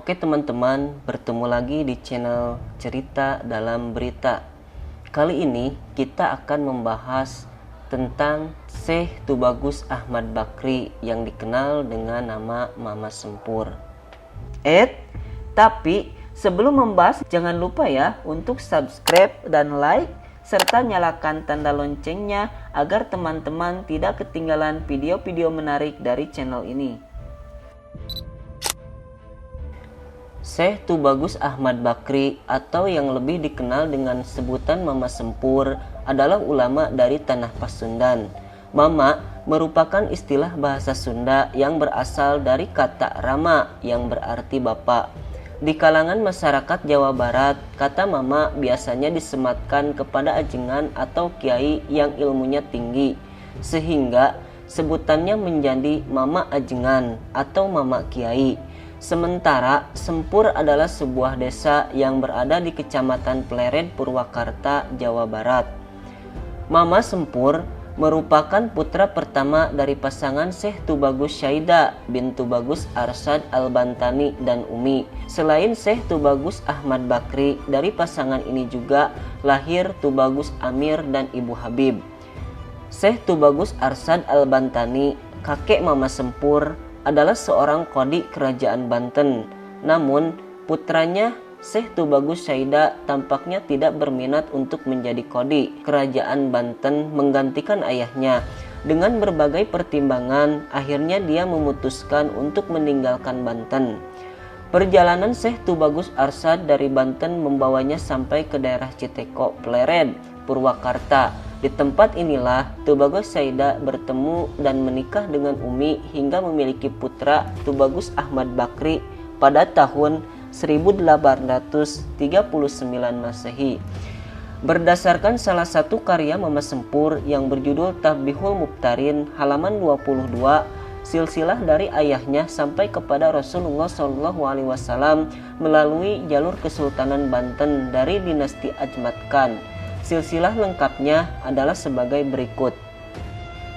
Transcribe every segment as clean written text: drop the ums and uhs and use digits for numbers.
Oke teman-teman, bertemu lagi di channel Cerita Dalam Berita. Kali ini kita akan membahas tentang Syekh Tubagus Ahmad Bakri yang dikenal dengan nama Mama Sempur. Tapi sebelum membahas jangan lupa ya untuk subscribe dan like serta nyalakan tanda loncengnya agar teman-teman tidak ketinggalan video-video menarik dari channel ini. Syekh Tubagus Ahmad Bakri atau yang lebih dikenal dengan sebutan Mama Sempur adalah ulama dari Tanah Pasundan. Mama merupakan istilah bahasa Sunda yang berasal dari kata rama yang berarti bapak. Di kalangan masyarakat Jawa Barat, kata mama biasanya disematkan kepada ajengan atau kiai yang ilmunya tinggi, sehingga sebutannya menjadi mama ajengan atau mama kiai. Sementara Sempur adalah sebuah desa yang berada di Kecamatan Pleret, Purwakarta, Jawa Barat. Mama Sempur merupakan putra pertama dari pasangan Syekh Tubagus Syaida bin Tubagus Arsad Al-Bantani dan Umi. Selain Syekh Tubagus Ahmad Bakri, dari pasangan ini juga lahir Tubagus Amir dan Ibu Habib. Syekh Tubagus Arsad Al-Bantani, kakek Mama Sempur, adalah seorang qadhi kerajaan Banten. Namun putranya Syekh Tubagus Syaida tampaknya tidak berminat untuk menjadi qadhi kerajaan Banten menggantikan ayahnya. Dengan berbagai pertimbangan, akhirnya dia memutuskan untuk meninggalkan Banten. Perjalanan Syekh Tubagus Arsad dari Banten membawanya sampai ke daerah Citeko, Pleret, Purwakarta. Di tempat inilah Tubagus Syaida bertemu dan menikah dengan Umi hingga memiliki putra Tubagus Ahmad Bakri pada tahun 1839 Masehi. Berdasarkan salah satu karya Mama Sempur yang berjudul Tabihul Mubtarin halaman 22, silsilah dari ayahnya sampai kepada Rasulullah SAW melalui jalur Kesultanan Banten dari dinasti Ajmat Khan. Silsilah lengkapnya adalah sebagai berikut.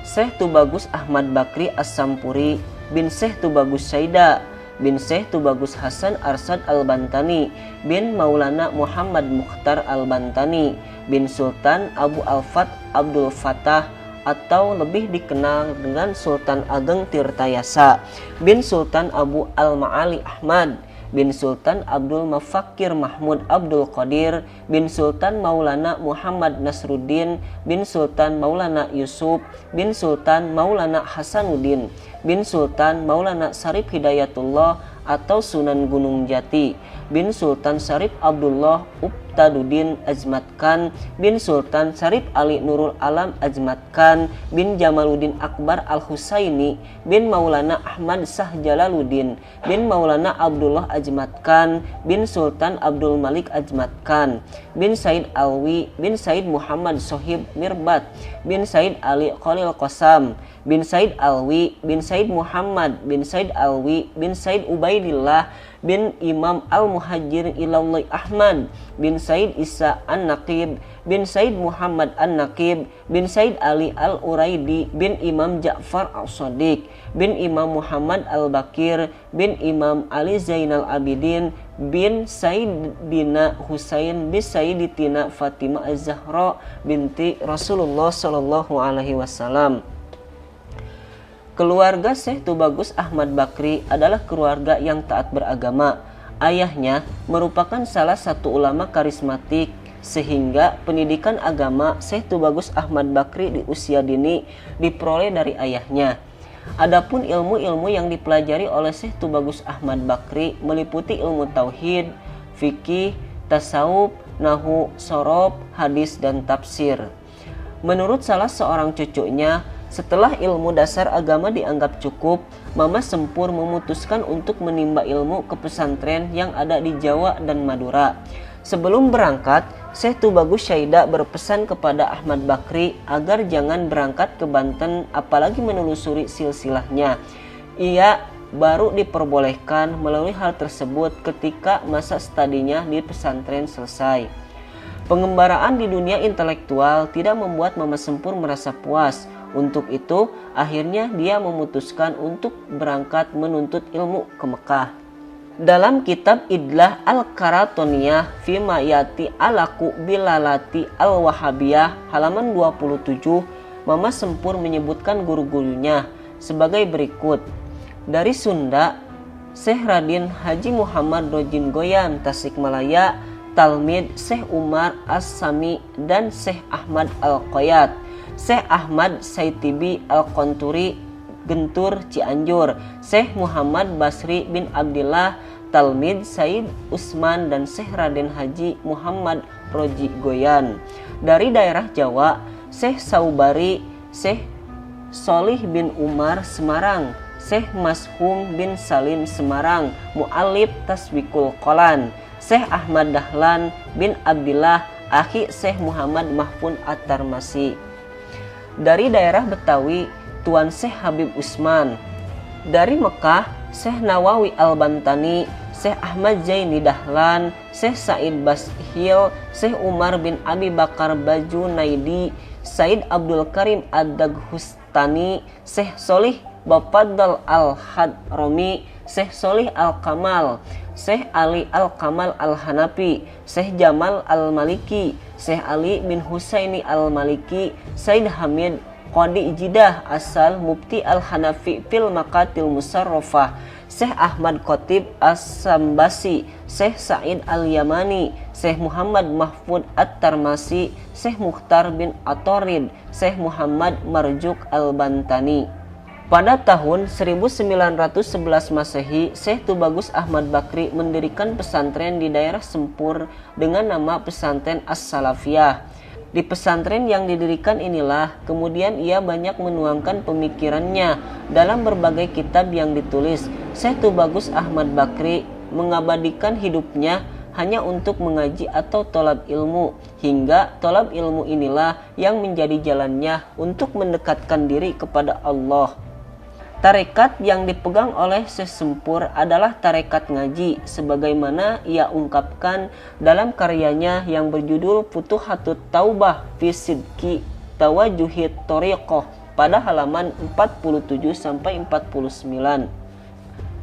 Syekh Tubagus Ahmad Bakri As-Sampuri bin Syekh Tubagus Syaida bin Syekh Tubagus Hasan Arsad Al-Bantani bin Maulana Muhammad Mukhtar Al-Bantani bin Sultan Abu Al-Fat Abdul Fattah atau lebih dikenal dengan Sultan Ageng Tirtayasa bin Sultan Abu Al-Ma'ali Ahmad bin Sultan Abdul Mafakir Mahmud Abdul Qadir bin Sultan Maulana Muhammad Nasruddin bin Sultan Maulana Yusuf bin Sultan Maulana Hasanuddin bin Sultan Maulana Sarif Hidayatullah atau Sunan Gunung Jati bin Sultan Sarif Abdullah Ubtaduddin Ajmat Khan bin Sultan Sarif Ali Nurul Alam Ajmat Khan bin Jamaluddin Akbar Al-Husaini bin Maulana Ahmad Shah Jalaluddin bin Maulana Abdullah Ajmat Khan bin Sultan Abdul Malik Ajmat Khan bin Said Alwi bin Said Muhammad Sohib Mirbat bin Said Ali Khalil Qasam bin Said Alwi bin Said Muhammad bin Said Alwi bin Said Ubaidillah bin Imam Al-Muhajir Ilallah Ahmad bin Said Isa An-Naqib bin Said Muhammad An-Naqib bin Said Ali Al-Uraidi bin Imam Ja'far Al-Sadiq bin Imam Muhammad Al-Bakir bin Imam Ali Zainal Abidin bin Sayyidina Husain bin Sayyidatina Fatimah Az-Zahra binti Rasulullah Sallallahu Alaihi Wasallam. Keluarga Syekh Tubagus Ahmad Bakri adalah keluarga yang taat beragama. Ayahnya merupakan salah satu ulama karismatik sehingga pendidikan agama Syekh Tubagus Ahmad Bakri di usia dini diperoleh dari ayahnya. Adapun ilmu-ilmu yang dipelajari oleh Syekh Tubagus Ahmad Bakri meliputi ilmu tauhid, fikih, tasawuf, nahwu, shorof, hadis, dan tafsir. Menurut salah seorang cucunya, setelah ilmu dasar agama dianggap cukup, Mama Sempur memutuskan untuk menimba ilmu ke pesantren yang ada di Jawa dan Madura. Sebelum berangkat, Syekh Tubagus Syaida berpesan kepada Ahmad Bakri agar jangan berangkat ke Banten apalagi menelusuri silsilahnya. Ia baru diperbolehkan melalui hal tersebut ketika masa studinya di pesantren selesai. Pengembaraan di dunia intelektual tidak membuat Mama Sempur merasa puas. Untuk itu, akhirnya dia memutuskan untuk berangkat menuntut ilmu ke Mekah. Dalam kitab Idlah Al-Karatoniyah Fima Yati Alaku Bilalati Al-Wahabiyah halaman 27, Mama Sempur menyebutkan guru-gurunya sebagai berikut. Dari Sunda, Syekh Radin Haji Muhammad Rojin Goyan Tasikmalaya, Talmid Syekh Umar As-Sami dan Syekh Ahmad Al-Qoyat, Syekh Ahmad Saitibi Al-Konturi Gentur Cianjur, Syekh Muhammad Basri bin Abdillah Talmid Said Usman dan Syekh Raden Haji Muhammad Roji Goyan. Dari daerah Jawa, Syekh Saubari, Syekh Solih bin Umar Semarang, Syekh Mashum bin Salim Semarang, Mu'alib Taswikul Qolan, Syekh Ahmad Dahlan bin Abdillah Akhi Syekh Muhammad Mahfun At-Tarmasi. Dari daerah Betawi, Tuan Syekh Habib Usman. Dari Mekah, Syekh Nawawi Al-Bantani, Syekh Ahmad Zaini Dahlan, Syekh Said Bashil, Syekh Umar bin Abi Bakar Baju Naidi, Said Abdul Karim Ad-Daghustani, Syekh Solih Bapadal Al-Hadrami, Syekh Solih Al-Kamal, Syekh Ali Al-Kamal Al-Hanafi, Syekh Jamal Al-Maliki, Syekh Ali bin Husaini Al-Maliki, Said Hamid Qadi Jidah Asal Mufti Al-Hanafi fil Maqatil Musarrafah, Syekh Ahmad Khotib As-Sambasi, Syekh Said Al-Yamani, Syekh Muhammad Mahfud At-Tarmasi, Syekh Mukhtar bin Atorid, Syekh Muhammad Marjuk Al-Bantani. Pada tahun 1911 Masehi, Syekh Tubagus Ahmad Bakri mendirikan pesantren di daerah Sempur dengan nama Pesantren As-Salafiyah. Di pesantren yang didirikan inilah kemudian ia banyak menuangkan pemikirannya dalam berbagai kitab yang ditulis. Syekh Tubagus Ahmad Bakri mengabadikan hidupnya hanya untuk mengaji atau tolab ilmu, hingga tolab ilmu inilah yang menjadi jalannya untuk mendekatkan diri kepada Allah. Tarekat yang dipegang oleh Syekh Sempur adalah tarekat ngaji, sebagaimana ia ungkapkan dalam karyanya yang berjudul Futuhatut Taubah fi Sidqi Tawajuhit Thoriqoh pada halaman 47-49.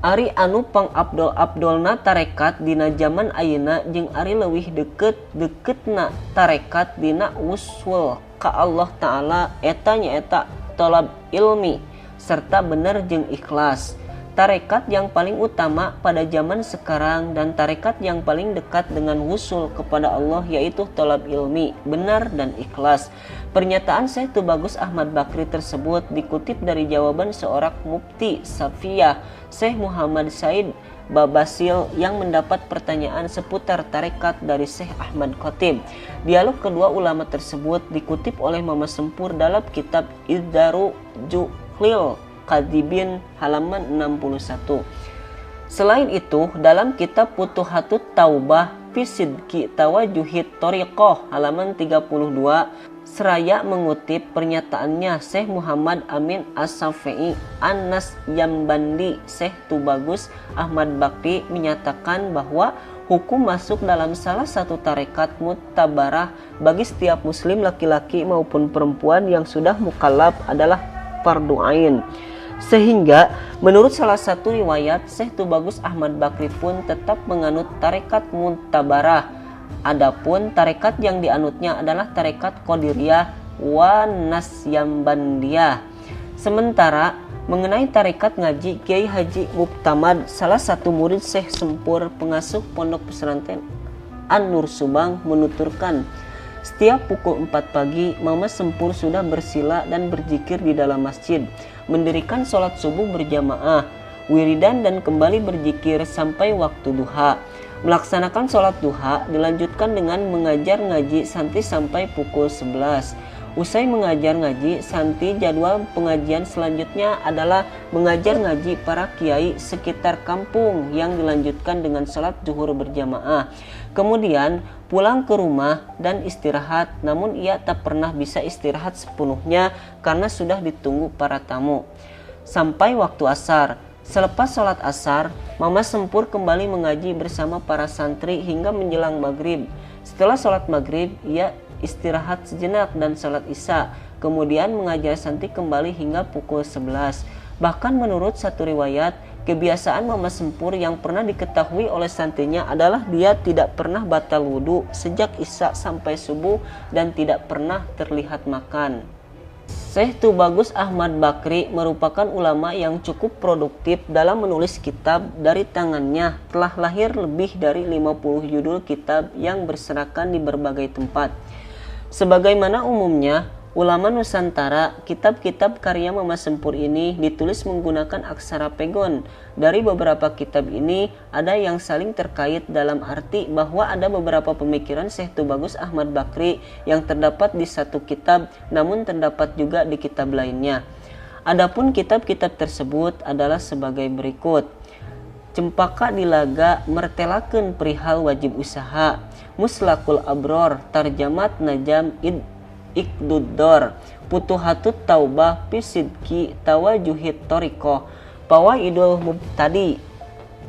Ari anu pangabdol-abdolna tarekat dina zaman ayeuna jeung ari leuwih deukeut-deuketna tarekat dina usul ka Allah Ta'ala eta nyaeta tolab ilmi serta benar jeung ikhlas. Tarekat yang paling utama pada zaman sekarang dan tarekat yang paling dekat dengan wusul kepada Allah yaitu tolab ilmi, benar dan ikhlas. Pernyataan Syekh Tubagus Ahmad Bakri tersebut dikutip dari jawaban seorang mufti Safiyah, Syekh Muhammad Said Babasil, yang mendapat pertanyaan seputar tarekat dari Syekh Ahmad Khotib. Dialog kedua ulama tersebut dikutip oleh Mama Sempur dalam kitab Iddaru Lil Kadibin halaman 61. Selain itu, dalam kitab Futuhatut Taubah fi Sidqi Tawajuhit Thoriqoh halaman 32, seraya mengutip pernyataannya Syekh Muhammad Amin As-Safei An-Nas Yambandi, Syekh Tubagus Ahmad Bakri menyatakan bahwa hukum masuk dalam salah satu tarekat mutabarah bagi setiap muslim laki-laki maupun perempuan yang sudah mukallaf adalah fardu ain. Sehingga menurut salah satu riwayat, Syekh Tubagus Ahmad Bakri pun tetap menganut tarekat mutabarah. Adapun tarekat yang dianutnya adalah tarekat Qadiriyah wa Nasyambandiyah. Sementara mengenai tarekat ngaji, Kiai Haji Muktamad, salah satu murid Syekh Sempur pengasuh pondok pesantren An-Nur Subang, menuturkan, setiap pukul 4 pagi, Mama Sempur sudah bersila dan berzikir di dalam masjid, mendirikan sholat subuh berjamaah, wiridan dan kembali berzikir sampai waktu duha. Melaksanakan sholat duha dilanjutkan dengan mengajar ngaji santi sampai pukul 11. Usai mengajar ngaji santi, jadwal pengajian selanjutnya adalah mengajar ngaji para kiai sekitar kampung yang dilanjutkan dengan sholat zuhur berjamaah. Kemudian pulang ke rumah dan istirahat, namun ia tak pernah bisa istirahat sepenuhnya karena sudah ditunggu para tamu. Sampai waktu asar. Selepas sholat asar, Mama Sempur kembali mengaji bersama para santri hingga menjelang maghrib. Setelah sholat maghrib, ia istirahat sejenak dan sholat isya. Kemudian mengajar santi kembali hingga pukul 11. Bahkan menurut satu riwayat, Kebiasaan Mama Sempur yang pernah diketahui oleh santrinya adalah dia tidak pernah batal wudhu sejak Isya sampai subuh dan tidak pernah terlihat makan. Syekh Tubagus Ahmad Bakri merupakan ulama yang cukup produktif dalam menulis kitab. Dari tangannya telah lahir lebih dari 50 judul kitab yang berserakan di berbagai tempat. Sebagaimana umumnya ulama Nusantara, kitab-kitab karya Mama Sempur ini ditulis menggunakan aksara pegon. Dari beberapa kitab ini ada yang saling terkait dalam arti bahwa ada beberapa pemikiran Syekh Tubagus Ahmad Bakri yang terdapat di satu kitab namun terdapat juga di kitab lainnya. Adapun kitab-kitab tersebut adalah sebagai berikut. Cempaka Dilaga mertelakeun perihal wajib usaha. Muslakul Abror tarjamat Najam Iqduddor, Putuhatut Taubah Pisidki Tawajuhid Toriko, Pawaidul Mubtadi,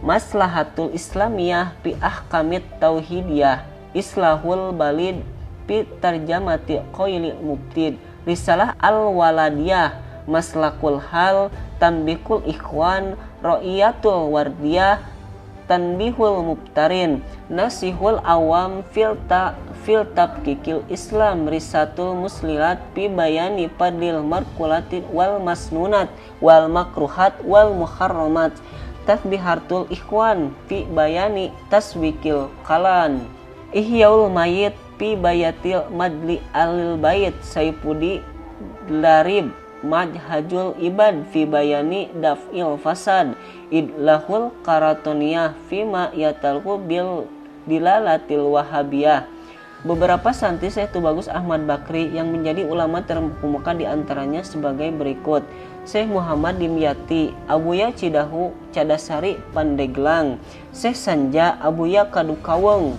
Maslahatul Islamiyah Pi Ahkamit Tauhidiyah, Islahul Balid Pi Tarjamati Qoyli Mubtid, Risalah Al-Waladiyah, Maslakul Hal, Tambikul Ikhwan, Ro'iyatul Wardiyah, Tanbihul Mubtarin, Nasihul Awam fil Tabkikil Islam, Risatul Muslilat Pi Bayani Padil Markulati wal Masnunat wal Makruhat wal Muharramat, Tasbihatul Ikhwan Pi Bayani Taswikil Kalan, Ihyaul Mayit Pi Bayatil Madli Alil Bait, Saipudi Larib Majhajul Ibad Fi Bayani Daf'il Fasad, Idlahul Karatoniyah Fima Yatalku Bil Dilalatil Wahabiyah. Beberapa santri Syekh Tubagus Ahmad Bakri yang menjadi ulama terkemuka di antaranya sebagai berikut. Syekh Muhammad Dimyati, Abuya Cidahu Cadasari Pandeglang, Syekh Sanja Abuya Kadukaweng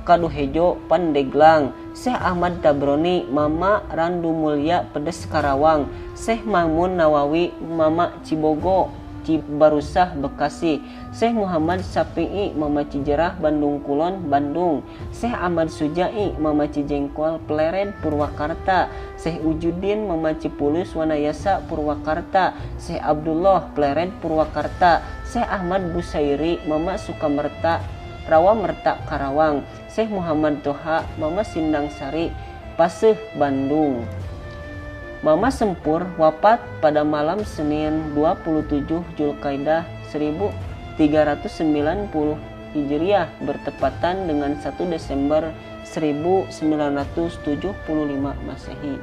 Kaduhejo Pandeglang, Syekh Ahmad Tabroni Mama Randu Mulya Pedes Karawang, Syekh Mamun Nawawi Mama Cibogo Cibarusah Bekasi, Syekh Muhammad Sapi'i Mama Cijerah Bandung Kulon Bandung, Syekh Ahmad Sujai Mama Cijengkol Pleret Purwakarta, Syekh Ujudin Mama Cipulus Wanayasa Purwakarta, Syekh Abdullah Pleret Purwakarta, Syekh Ahmad Busairi Mama Sukamerta Rawamerta Karawang, Syekh Muhammad Toha Mama Sindang Sari Paseh Bandung. Mama Sempur wafat pada malam Senin 27 Zulkaidah 1390 Hijriah bertepatan dengan 1 Desember 1975 Masehi.